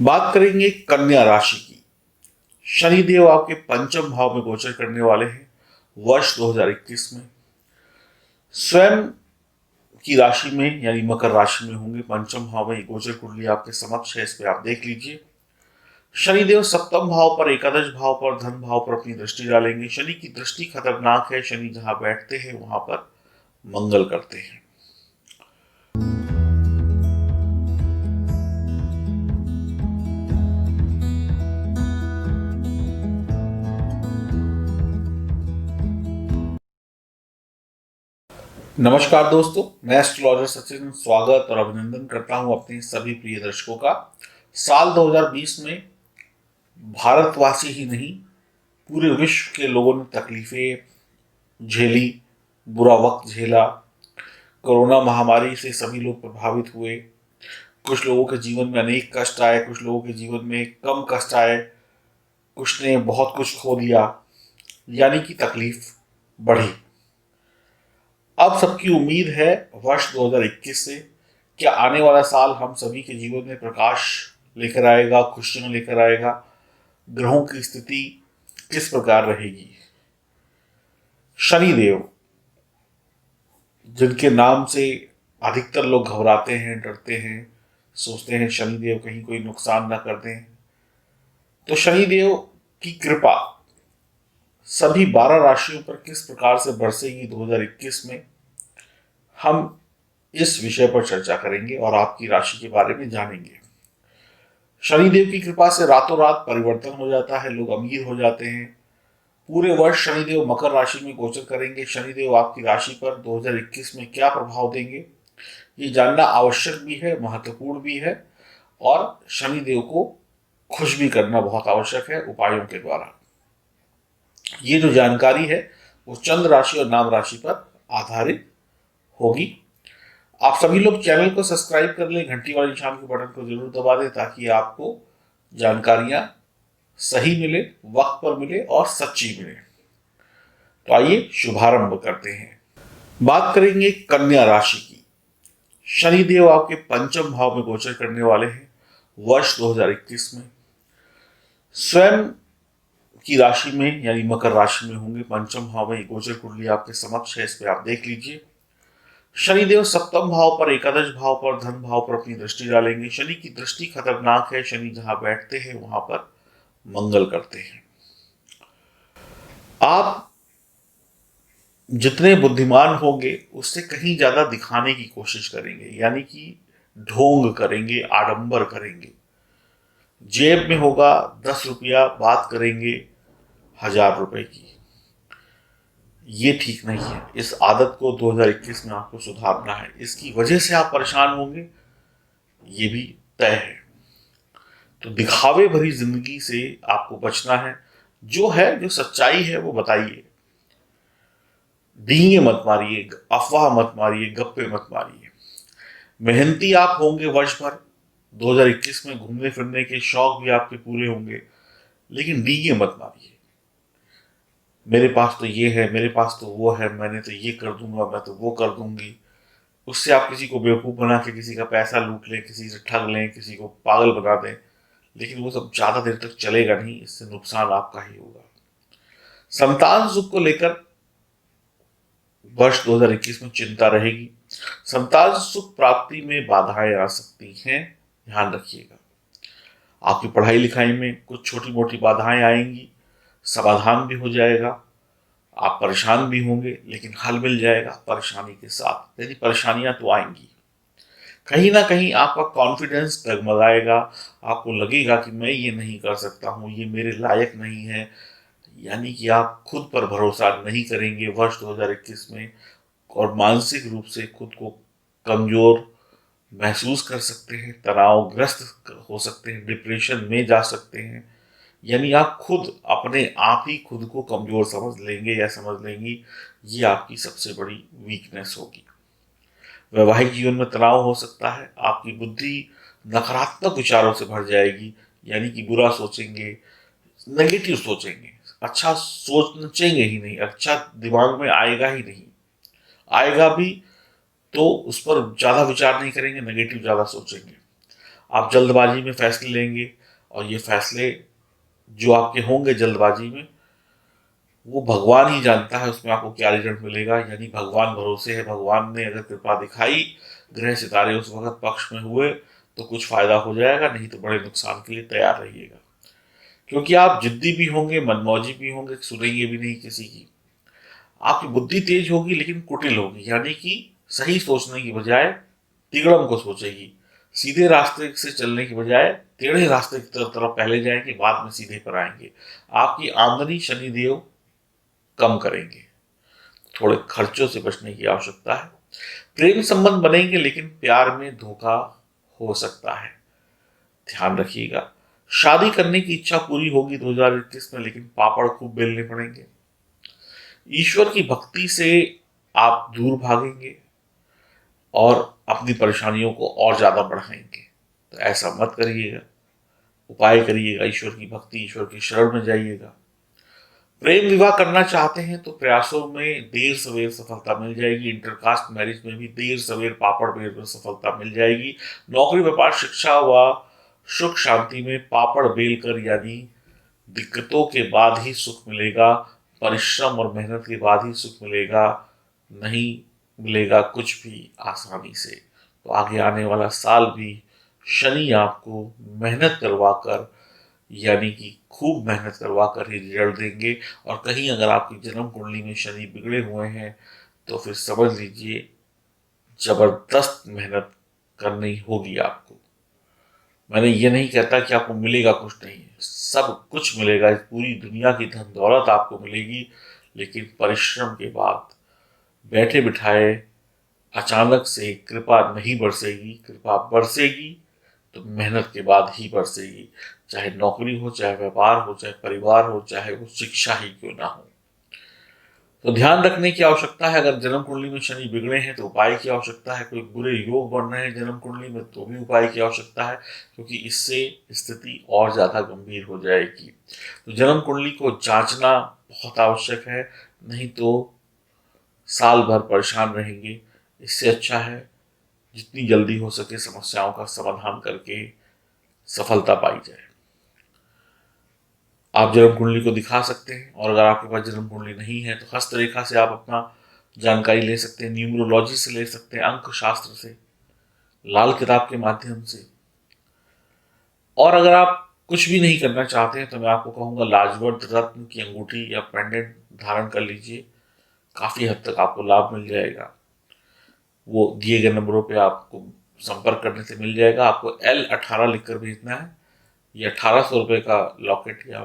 बात करेंगे कन्या राशि की। शनिदेव आपके पंचम भाव में गोचर करने वाले हैं वर्ष 2021 में। स्वयं की राशि में यानी मकर राशि में होंगे। पंचम भाव में गोचर कुंडली आपके समक्ष है, इस पे आप देख लीजिए। शनिदेव सप्तम भाव पर, एकादश भाव पर, धन भाव पर अपनी दृष्टि डालेंगे। शनि की दृष्टि खतरनाक है। शनि जहां बैठते हैं वहां पर मंगल करते हैं। नमस्कार दोस्तों, मैं एस्ट्रोलॉजर सचिन स्वागत और अभिनंदन करता हूं अपने सभी प्रिय दर्शकों का। साल 2020 में भारतवासी ही नहीं, पूरे विश्व के लोगों ने तकलीफें झेली, बुरा वक्त झेला। कोरोना महामारी से सभी लोग प्रभावित हुए। कुछ लोगों के जीवन में अनेक कष्ट आए, कुछ लोगों के जीवन में कम कष्ट आए, कुछ ने बहुत कुछ खो दिया, यानी कि तकलीफ बढ़ी। अब सबकी उम्मीद है वर्ष 2021 से क्या आने वाला साल हम सभी के जीवन में प्रकाश लेकर आएगा, खुशियां लेकर आएगा। ग्रहों की स्थिति किस प्रकार रहेगी। शनिदेव, जिनके नाम से अधिकतर लोग घबराते हैं, डरते हैं, सोचते हैं शनिदेव कहीं कोई नुकसान ना कर दें, तो शनिदेव की कृपा सभी 12 राशियों पर किस प्रकार से बरसेगी 2021 में, हम इस विषय पर चर्चा करेंगे और आपकी राशि के बारे में जानेंगे। शनिदेव की कृपा से रातों रात परिवर्तन हो जाता है, लोग अमीर हो जाते हैं। पूरे वर्ष शनिदेव मकर राशि में गोचर करेंगे। शनिदेव आपकी राशि पर 2021 में क्या प्रभाव देंगे, ये जानना आवश्यक भी है, महत्वपूर्ण भी है, और शनिदेव को खुश भी करना बहुत आवश्यक है उपायों के द्वारा। ये जो जानकारी है वो चंद्र राशि और नाम राशि पर आधारित होगी। आप सभी लोग चैनल को सब्सक्राइब कर लें, घंटी वाले निशान के बटन को जरूर दबा दें ताकि आपको जानकारियां सही मिले, वक्त पर मिले और सच्ची मिले। तो आइए शुभारंभ करते हैं। बात करेंगे कन्या राशि की। शनिदेव आपके पंचम भाव में गोचर करने वाले हैं वर्ष 2021 में। स्वयं की राशि में यानी मकर राशि में होंगे। पंचम भाव में गोचर कुंडली आपके समक्ष है, इस पे आप देख लीजिए। शनिदेव सप्तम भाव पर, एकादश भाव पर, धन भाव पर अपनी दृष्टि डालेंगे। शनि की दृष्टि खतरनाक है। शनि जहां बैठते हैं वहां पर मंगल करते हैं। आप जितने बुद्धिमान होंगे उससे कहीं ज्यादा दिखाने की कोशिश करेंगे, यानी कि ढोंग करेंगे, आडंबर करेंगे। जेब में होगा 10 रुपया, बात करेंगे 1000 रुपए की। ये ठीक नहीं है। इस आदत को 2021 में आपको सुधारना है। इसकी वजह से आप परेशान होंगे, ये भी तय है। तो दिखावे भरी जिंदगी से आपको बचना है। जो है, जो सच्चाई है वो बताइए। डींगे मत मारिए, अफवाह मत मारिए, गप्पे मत मारिए। मेहनती आप होंगे वर्ष भर। 2021 में घूमने फिरने के शौक भी आपके पूरे होंगे, लेकिन डींगे मत मारिए। मेरे पास तो ये है, मेरे पास तो वो है, मैंने तो ये कर दूंगा, मैं तो वो कर दूंगी। उससे आप किसी को बेवकूफ बना के किसी का पैसा लूट लें, किसी से ठग लें, किसी को पागल बना दें, लेकिन वो सब ज्यादा देर तक चलेगा नहीं। इससे नुकसान आपका ही होगा। संतान सुख को लेकर वर्ष 2021 में चिंता रहेगी। संतान सुख प्राप्ति में बाधाएं आ सकती हैं, ध्यान रखिएगा। आपकी पढ़ाई लिखाई में कुछ छोटी मोटी बाधाएं आएंगी, समाधान भी हो जाएगा। आप परेशान भी होंगे, लेकिन हल मिल जाएगा परेशानी के साथ। यदि परेशानियां तो आएंगी, कहीं ना कहीं आपका कॉन्फिडेंस डगमगाएगा। आपको लगेगा कि मैं ये नहीं कर सकता हूँ, ये मेरे लायक नहीं है, यानी कि आप खुद पर भरोसा नहीं करेंगे वर्ष 2021 में, और मानसिक रूप से खुद को कमजोर महसूस कर सकते हैं, तनावग्रस्त हो सकते हैं, डिप्रेशन में जा सकते हैं। यानी आप खुद अपने आप ही खुद को कमजोर समझ लेंगे या समझ लेंगी। ये आपकी सबसे बड़ी वीकनेस होगी। वैवाहिक जीवन में तनाव हो सकता है। आपकी बुद्धि नकारात्मक विचारों से भर जाएगी, यानी कि बुरा सोचेंगे, नेगेटिव सोचेंगे, अच्छा सोचेंगे ही नहीं, अच्छा दिमाग में आएगा ही नहीं। आएगा भी तो उस पर ज्यादा विचार नहीं करेंगे, नेगेटिव ज्यादा सोचेंगे। आप जल्दबाजी में फैसले लेंगे और ये फैसले जो आपके होंगे जल्दबाजी में, वो भगवान ही जानता है उसमें आपको क्या रिजल्ट मिलेगा। यानी भगवान भरोसे है, भगवान ने अगर कृपा दिखाई, ग्रह सितारे उस वक्त पक्ष में हुए तो कुछ फायदा हो जाएगा, नहीं तो बड़े नुकसान के लिए तैयार रहिएगा। क्योंकि आप जिद्दी भी होंगे, मनमौजी भी होंगे, सुनेंगे भी नहीं किसी की। आपकी बुद्धि तेज होगी लेकिन कुटिल होगी, यानी कि सही सोचने की बजाय तिगड़म को सोचेगी। सीधे रास्ते से चलने की बजाय टेढ़े रास्ते की तरफ पहले जाएंगे, बाद में सीधे पर आएंगे। आपकी आमदनी शनिदेव कम करेंगे। थोड़े खर्चों से बचने की आवश्यकता है। प्रेम संबंध बनेंगे लेकिन प्यार में धोखा हो सकता है, ध्यान रखिएगा। शादी करने की इच्छा पूरी होगी 2021 में, लेकिन पापड़ खूब बेलने पड़ेंगे। ईश्वर की भक्ति से आप दूर भागेंगे और अपनी परेशानियों को और ज्यादा बढ़ाएंगे। तो ऐसा मत करिएगा, उपाय करिएगा, ईश्वर की भक्ति, ईश्वर की शरण में जाइएगा। प्रेम विवाह करना चाहते हैं तो प्रयासों में देर सवेर सफलता मिल जाएगी। इंटरकास्ट मैरिज में भी देर सवेर पापड़ बेल सफलता मिल जाएगी। नौकरी, व्यापार, शिक्षा व सुख शांति में पापड़ बेल कर, यानी दिक्कतों के बाद ही सुख मिलेगा, परिश्रम और मेहनत के बाद ही सुख मिलेगा, नहीं मिलेगा कुछ भी आसानी से। तो आगे आने वाला साल भी शनि आपको मेहनत करवा कर, यानी कि खूब मेहनत करवा कर ही रिजल्ट देंगे। और कहीं अगर आपकी जन्म कुंडली में शनि बिगड़े हुए हैं तो फिर समझ लीजिए जबरदस्त मेहनत करनी होगी आपको। मैंने ये नहीं कहता कि आपको मिलेगा कुछ नहीं, सब कुछ मिलेगा, इस पूरी दुनिया की धन दौलत आपको मिलेगी, लेकिन परिश्रम के बाद बैठे बिठाए अचानक से कृपा नहीं बरसेगी। कृपा बरसेगी तो मेहनत के बाद ही बरसेगी, चाहे नौकरी हो, चाहे व्यापार हो, चाहे परिवार हो, चाहे वो शिक्षा ही क्यों ना हो। तो ध्यान रखने की आवश्यकता है। अगर जन्म कुंडली में शनि बिगड़े हैं तो उपाय की आवश्यकता है। कोई बुरे योग बन रहे हैं जन्म कुंडली में तो भी उपाय की आवश्यकता है, क्योंकि इससे स्थिति और ज्यादा गंभीर हो जाएगी। तो जन्म कुंडली को जांचना बहुत आवश्यक है, नहीं तो साल भर परेशान रहेंगे। इससे अच्छा है जितनी जल्दी हो सके समस्याओं का समाधान करके सफलता पाई जाए। आप जन्म कुंडली को दिखा सकते हैं, और अगर आपके पास जन्म कुंडली नहीं है तो हस्तरेखा से आप अपना जानकारी ले सकते हैं, न्यूमरोलॉजी से ले सकते हैं, अंक शास्त्र से, लाल किताब के माध्यम से। और अगर आप कुछ भी नहीं करना चाहते हैं तो मैं आपको कहूँगा लाजवर्त रत्न की अंगूठी या पेंडेंट धारण कर लीजिए, काफ़ी हद तक आपको लाभ मिल जाएगा। वो दिए गए नंबरों पे आपको संपर्क करने से मिल जाएगा। आपको L18 लिख कर भेजना है। ये 1800 रुपये का लॉकेट या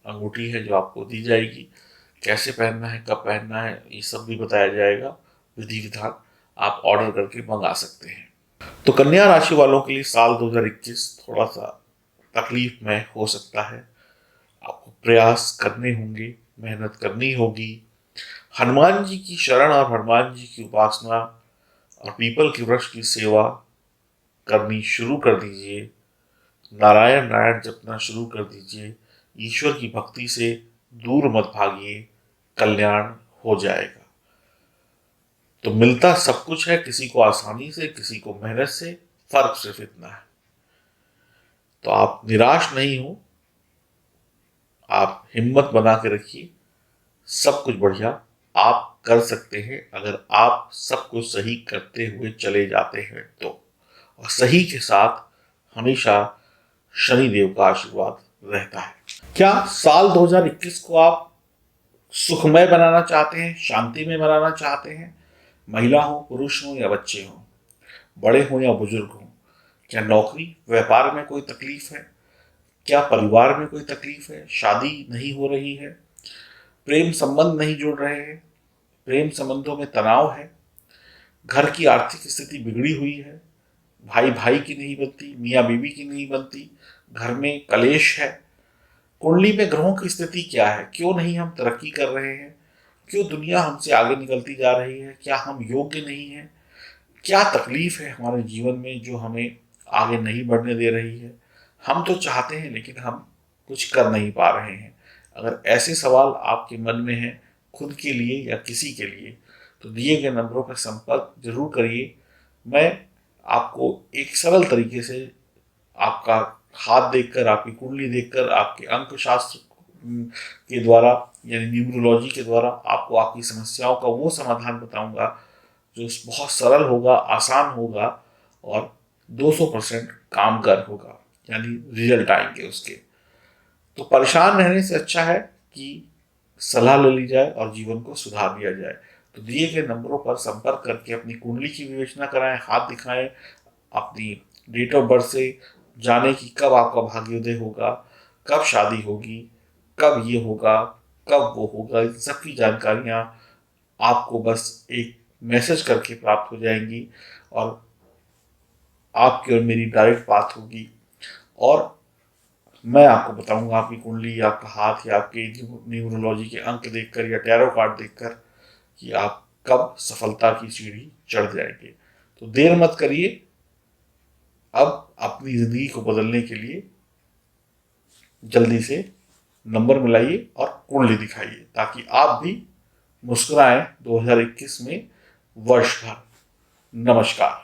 अंगूठी है जो आपको दी जाएगी। कैसे पहनना है, कब पहनना है, ये सब भी बताया जाएगा, विधि विधान। आप ऑर्डर करके मंगा सकते हैं। तो कन्या राशि वालों के लिए साल 2021 थोड़ा सा तकलीफ में हो सकता है। आपको प्रयास करने होंगे, मेहनत करनी होगी। हनुमान जी की शरण और हनुमान जी की उपासना और पीपल के वृक्ष की सेवा करनी शुरू कर दीजिए। नारायण नारायण जपना शुरू कर दीजिए। ईश्वर की भक्ति से दूर मत भागिए, कल्याण हो जाएगा। तो मिलता सब कुछ है, किसी को आसानी से, किसी को मेहनत से, फर्क सिर्फ इतना है। तो आप निराश नहीं हो, आप हिम्मत बना के रखिए, सब कुछ बढ़िया आप कर सकते हैं अगर आप सब कुछ सही करते हुए चले जाते हैं तो। और सही के साथ हमेशा शनिदेव का आशीर्वाद रहता है। क्या साल 2021 को आप सुखमय बनाना चाहते हैं, शांति में बनाना चाहते हैं? महिला हो, पुरुष हो या बच्चे हो, बड़े हो या बुजुर्ग हो? क्या नौकरी व्यापार में कोई तकलीफ है? क्या परिवार में कोई तकलीफ है? शादी नहीं हो रही है? प्रेम संबंध नहीं जुड़ रहे हैं? प्रेम संबंधों में तनाव है? घर की आर्थिक स्थिति बिगड़ी हुई है? भाई भाई की नहीं बनती, मियाँ बीवी की नहीं बनती, घर में कलेश है? कुंडली में ग्रहों की स्थिति क्या है? क्यों नहीं हम तरक्की कर रहे हैं? क्यों दुनिया हमसे आगे निकलती जा रही है? क्या हम योग्य नहीं हैं? क्या तकलीफ है हमारे जीवन में जो हमें आगे नहीं बढ़ने दे रही है? हम तो चाहते हैं लेकिन हम कुछ कर नहीं पा रहे हैं। अगर ऐसे सवाल आपके मन में हैं खुद के लिए या किसी के लिए, तो दिए गए नंबरों पर संपर्क जरूर करिए। मैं आपको एक सरल तरीके से आपका हाथ देखकर, आपकी कुंडली देखकर, आपके अंक शास्त्र के द्वारा यानी न्यूमरोलॉजी के द्वारा आपको आपकी समस्याओं का वो समाधान बताऊंगा जो बहुत सरल होगा, आसान होगा और 200% कामगर होगा, यानी रिजल्ट आएंगे उसके। तो परेशान रहने से अच्छा है कि सलाह ले ली जाए और जीवन को सुधार लिया जाए। तो दिए गए नंबरों पर संपर्क करके अपनी कुंडली की विवेचना कराएं, हाथ दिखाएं, अपनी डेट ऑफ बर्थ से जाने कि कब आपका भाग्योदय होगा, कब शादी होगी, कब ये होगा, कब वो होगा। इन सबकी जानकारियाँ आपको बस एक मैसेज करके प्राप्त हो जाएंगी और आपकी और मेरी डायरेक्ट बात होगी और मैं आपको बताऊंगा आपकी कुंडली, आपका हाथ या आपके न्यूमरोलॉजी के अंक देखकर या टैरो कार्ड देखकर कि आप कब सफलता की सीढ़ी चढ़ जाएंगे। तो देर मत करिए, अब अपनी जिंदगी को बदलने के लिए जल्दी से नंबर मिलाइए और कुंडली दिखाइए ताकि आप भी मुस्कुराएं 2021 में वर्ष भर। नमस्कार।